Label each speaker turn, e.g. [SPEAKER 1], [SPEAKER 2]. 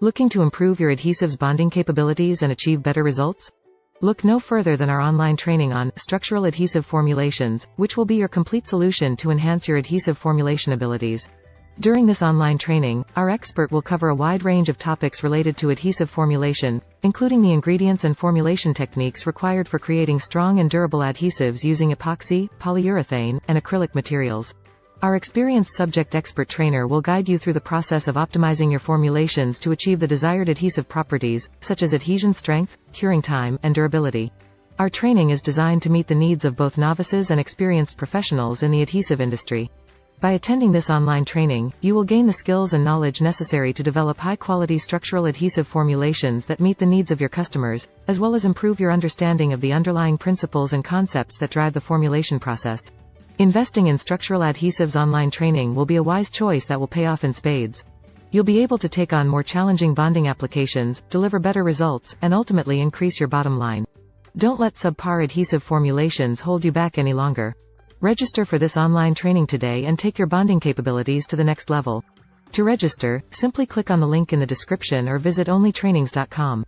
[SPEAKER 1] Looking to improve your adhesives bonding capabilities and achieve better results? Look no further than our online training on structural adhesive formulations, which will be your complete solution to enhance your adhesive formulation abilities. During this online training, our expert will cover a wide range of topics related to adhesive formulation, including the ingredients and formulation techniques required for creating strong and durable adhesives using epoxy, polyurethane, and acrylic materials. Our experienced subject expert trainer will guide you through the process of optimizing your formulations to achieve the desired adhesive properties, such as adhesion strength, curing time, and durability. Our training is designed to meet the needs of both novices and experienced professionals in the adhesive industry. By attending this online training, you will gain the skills and knowledge necessary to develop high-quality structural adhesive formulations that meet the needs of your customers, as well as improve your understanding of the underlying principles and concepts that drive the formulation process. Investing in structural adhesives online training will be a wise choice that will pay off in spades. You'll be able to take on more challenging bonding applications, deliver better results, and ultimately increase your bottom line. Don't let subpar adhesive formulations hold you back any longer. Register for this online training today and take your bonding capabilities to the next level. To register, simply click on the link in the description or visit OnlyTRAININGS.com.